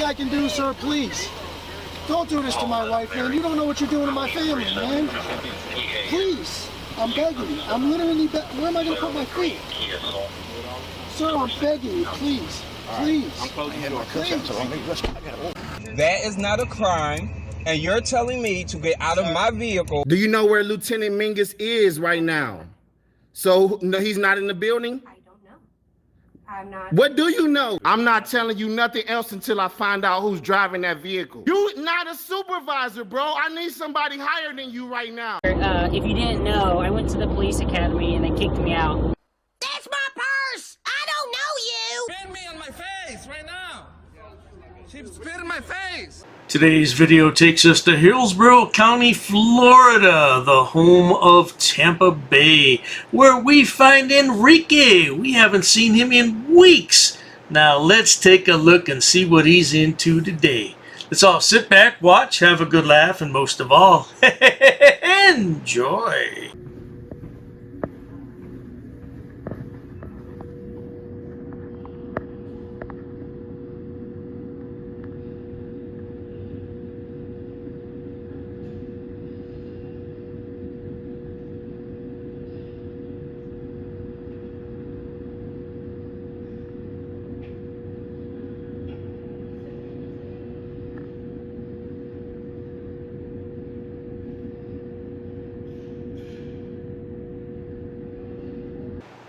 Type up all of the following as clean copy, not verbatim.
I can do, sir, please. Don't do this to my wife, man. You don't know what you're doing to my family, man. Please. I'm begging you. I'm literally where am I going to put my feet? Sir, I'm begging you, please. Please. Please. That is not a crime, and you're telling me to get out of my vehicle. Do you know where Lieutenant Mingus is right now? So no, he's not in the building? I don't know. I'm not. What do you know? I'm not telling you nothing else until I find out who's driving that vehicle. You not a supervisor, bro. I need somebody higher than you right now. If you didn't know, I went to the police academy and they kicked me out. That's my purse! I don't know you! Spit me on my face right now. She spit in my face. Today's video takes us to Hillsborough County, Florida, the home of Tampa Bay, where we find Enrique. We haven't seen him in weeks. Now let's take a look and see what he's into today. Let's all sit back, watch, have a good laugh, and most of all, enjoy.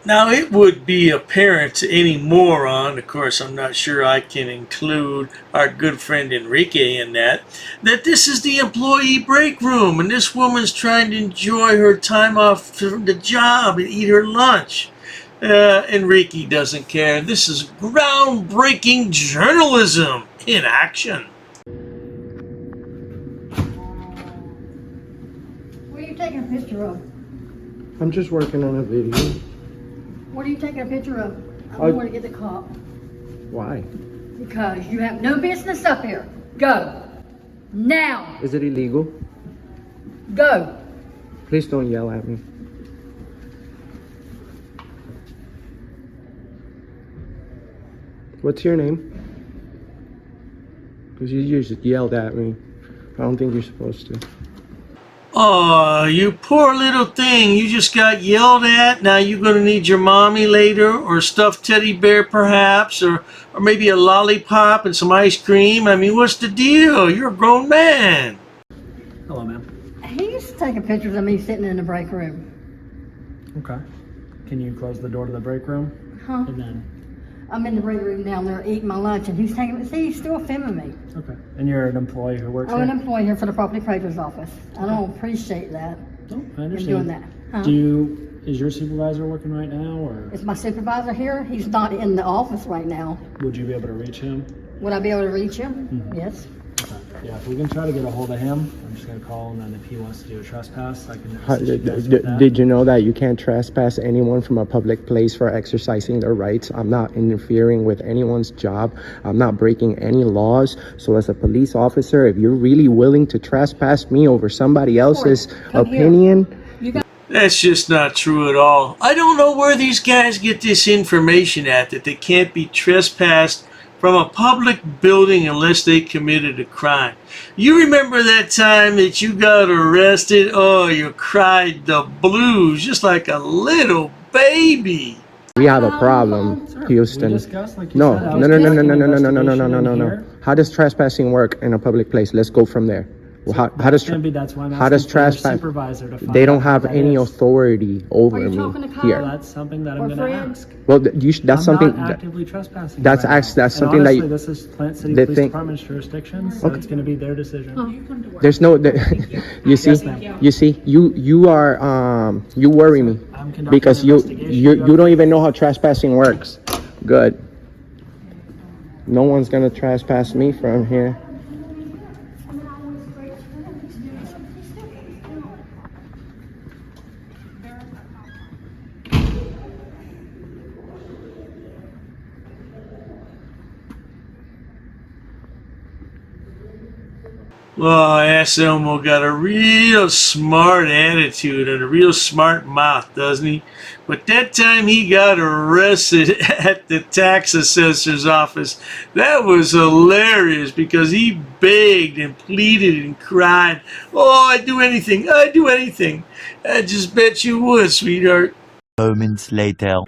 Now, it would be apparent to any moron, of course I'm not sure I can include our good friend Enrique in that this is the employee break room and this woman's trying to enjoy her time off from the job and eat her lunch. Enrique doesn't care. This is groundbreaking journalism in action. What are you taking a picture of? I'm just working on a video. What are you taking a picture of? I'm going to get the cop. Why? Because you have no business up here. Go. Now. Is it illegal? Go. Please don't yell at me. What's your name? Because you just yelled at me. I don't think you're supposed to. Oh, you poor little thing. You just got yelled at. Now you're going to need your mommy later, or a stuffed teddy bear perhaps, or maybe a lollipop and some ice cream. I mean, what's the deal? You're a grown man. Hello, ma'am. He's taking pictures of me sitting in the break room. Okay. Can you close the door to the break room? Huh? And then, I'm in the break room down there eating my lunch, and he's taking. See, he's still filming me. okay. And you're an employee who works I'm here? an employee here for the property appraiser's office. I don't appreciate that. Oh, I Him understand. doing that. Huh? Is your supervisor working right now, or Is my supervisor here? He's not in the office right now. would you be able to reach him? Would I be able to reach him? Yes. Okay. Yeah, if we can try to get a hold of him, I'm just going to call him, and if he wants to do a trespass, I can assist you guys with that. Did you know that you can't trespass anyone from a public place for exercising their rights? I'm not interfering with anyone's job. I'm not breaking any laws. So as a police officer, if you're really willing to trespass me over somebody else's opinion... That's just not true at all. I don't know where these guys get this information at, that they can't be trespassed from a public building unless they committed a crime. You remember that time that you got arrested? Oh, you cried the blues just like a little baby. We have a problem, Houston. No. How does trespassing work in a public place? Let's go from there. How does trespass? They don't have any authority over me here. That's something that I'm going to ask. Well, that's something. I'm not actively trespassing. That's something honestly, that this is Plant City Police Department's jurisdiction, so it's going to be their decision. There's no. You see, you are you worry me because you don't even know how trespassing works. Good. No one's gonna trespass me from here. Well, AssElmo got a real smart attitude and a real smart mouth, doesn't he? But that time he got arrested at the tax assessor's office, that was hilarious because he begged and pleaded and cried, "Oh, I'd do anything, I'd do anything." I just bet you would, sweetheart. Moments later.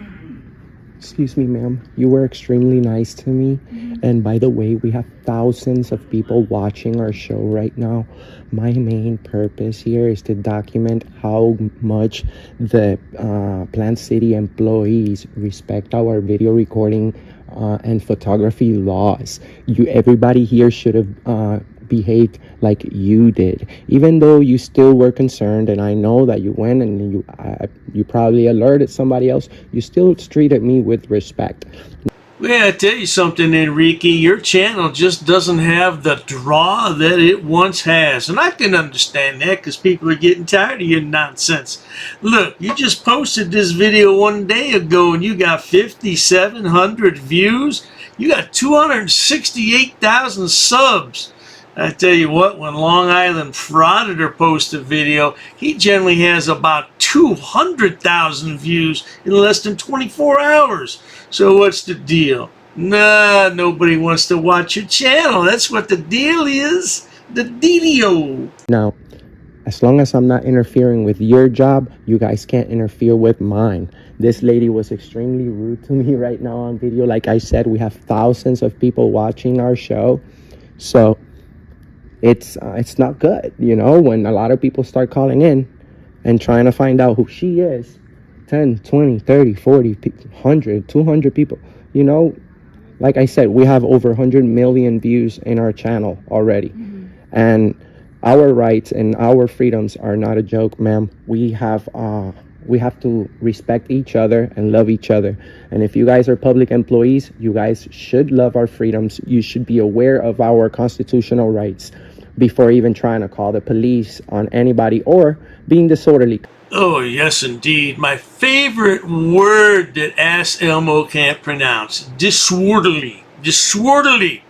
Excuse me, ma'am. You were extremely nice to me. And by the way, we have thousands of people watching our show right now. My main purpose here is to document how much the Plant City employees respect our video recording and photography laws. Everybody here should have behaved like you did, even though you still were concerned, and I know that you went and you probably alerted somebody else. You still treated me with respect. Well, I tell you something, Enrique, your channel just doesn't have the draw that it once has. And I can understand that because people are getting tired of your nonsense. Look, you just posted this video 1 day ago and you got 5,700 views. You got 268,000 subs. I tell you what, when Long Island Frauditor posts a video, he generally has about 200,000 views in less than 24 hours. So what's the deal? Nah, nobody wants to watch your channel. That's what the deal is. The dealio. Now, as long as I'm not interfering with your job, you guys can't interfere with mine. This lady was extremely rude to me right now on video. Like I said, we have thousands of people watching our show. So it's not good, you know, when a lot of people start calling in and trying to find out who she is. 10, 20, 30, 40, 100, 200 people. You know, like I said, we have over 100 million views in our channel already. And our rights and our freedoms are not a joke, ma'am. We have to respect each other and love each other. And if you guys are public employees, you guys should love our freedoms. You should be aware of our constitutional rights before even trying to call the police on anybody or being disorderly. Oh, yes, indeed. My favorite word that AssElmo can't pronounce. Disorderly. Disorderly.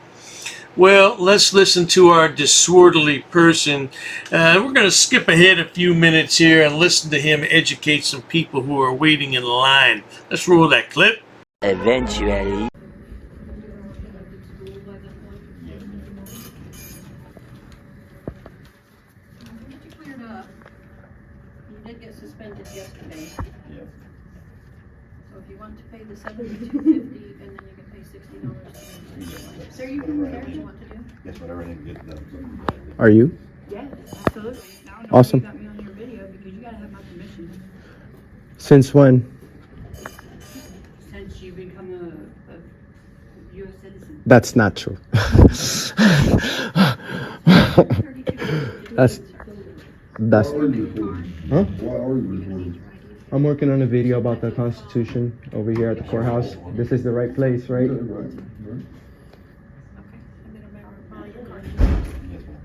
Well, let's listen to our disorderly person. We're going to skip ahead a few minutes here and listen to him educate some people who are waiting in line. Let's roll that clip. Eventually. Suspended yesterday. Yep. So if you want to pay the $72.50, and then you can pay $60. Sir, you can do whatever you want to do. Yes, whatever I need to get done. Are you? Yes, absolutely. Now I know awesome. You got me on your video because you gotta have my permission. Since when? Since you become a U.S. citizen. That's not true. That's huh? I'm working on a video about the Constitution over here at the courthouse. This is the right place, right?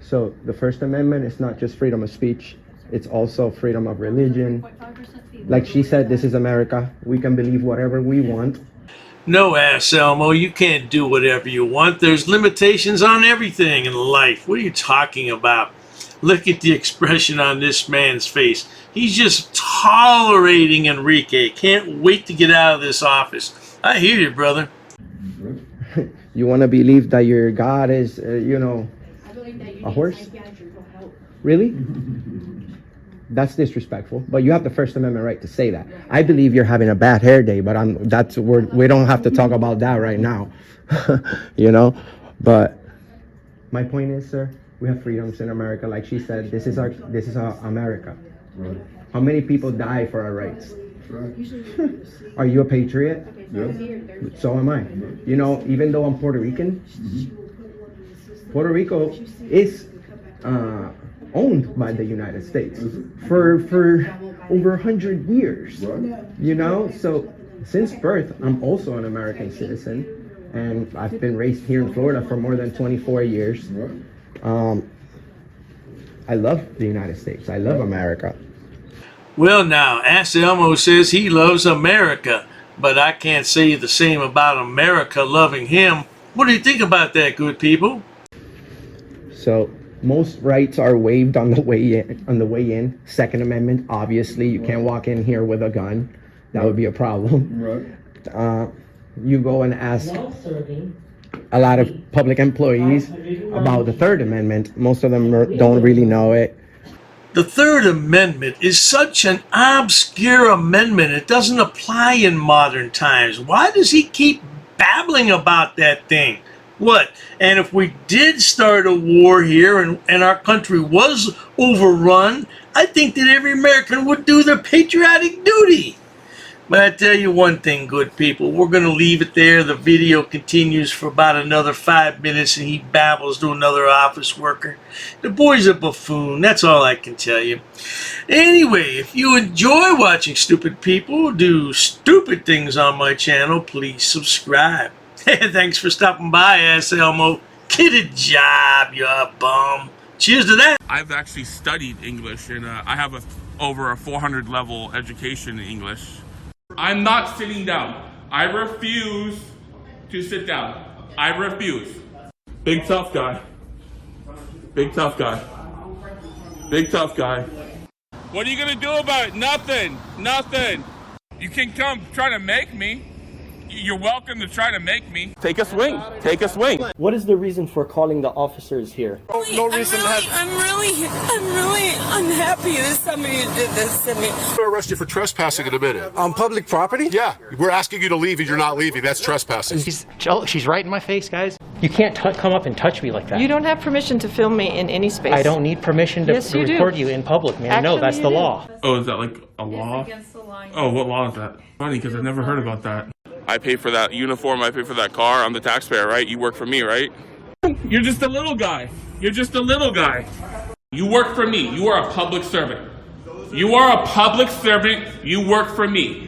So the First Amendment is not just freedom of speech, it's also freedom of religion. Like she said, this is America. We can believe whatever we want. No, AssElmo, you can't do whatever you want. There's limitations on everything in life. What are you talking about? Look at the expression on this man's face. He's just tolerating Enrique. Can't wait to get out of this office. I hear you, brother. You want to believe that your God is, you know, a horse? Really? That's disrespectful. But you have the First Amendment right to say that. I believe you're having a bad hair day, but we don't have to talk about that right now. You know? But my point is, sir, we have freedoms in America. Like she said, this is our America. Right. How many people die for our rights? Right. Are you a patriot? Yes. So am I. You know, even though I'm Puerto Rican, Puerto Rico is owned by the United States for over 100 years. Right. You know, so since birth, I'm also an American citizen, and I've been raised here in Florida for more than 24 years. Right. I love the United States. I love America. Well, now, AssElmo says he loves America, but I can't say the same about America loving him. What do you think about that, good people? So, Most rights are waived on the way in. Second Amendment, obviously, you can't walk in here with a gun. That would be a problem. Right. You go and ask a lot of public employees about the Third Amendment. Most of them don't really know it. The Third Amendment is such an obscure amendment. It doesn't apply in modern times. Why does he keep babbling about that thing? What? And if we did start a war here and our country was overrun, I think that every American would do their patriotic duty. But I tell you one thing, good people, we're going to leave it there. The video continues for about another 5 minutes and he babbles to another office worker. The boy's a buffoon, that's all I can tell you. Anyway, if you enjoy watching stupid people do stupid things on my channel, please subscribe. Thanks for stopping by, AssElmo. Get a job, you bum. Cheers to that. I've actually studied English and I have over a 400 level education in English. I'm not sitting down. I refuse to sit down. I refuse. Big tough guy. Big tough guy. Big tough guy. What are you gonna do about it? Nothing. Nothing. You can come try to make me. You're welcome to try to make me. Take a swing. Take a swing. What is the reason for calling the officers here? No reason I'm really unhappy that somebody did this to me. I'm gonna arrest you for trespassing in a minute. On public property? Yeah, we're asking you to leave and you're not leaving. That's trespassing. She's right in my face, guys. You can't come up and touch me like that. You don't have permission to film me in any space. I don't need permission to Yes, you do. record you in public, man. No, that's the law. Oh, is that like a law? Against the law. Oh, what law is that? Funny, because I've never heard about that. I pay for that uniform, I pay for that car, I'm the taxpayer, right? You work for me, right? You're just a little guy. You're just a little guy. You work for me. You are a public servant. You are a public servant. You work for me.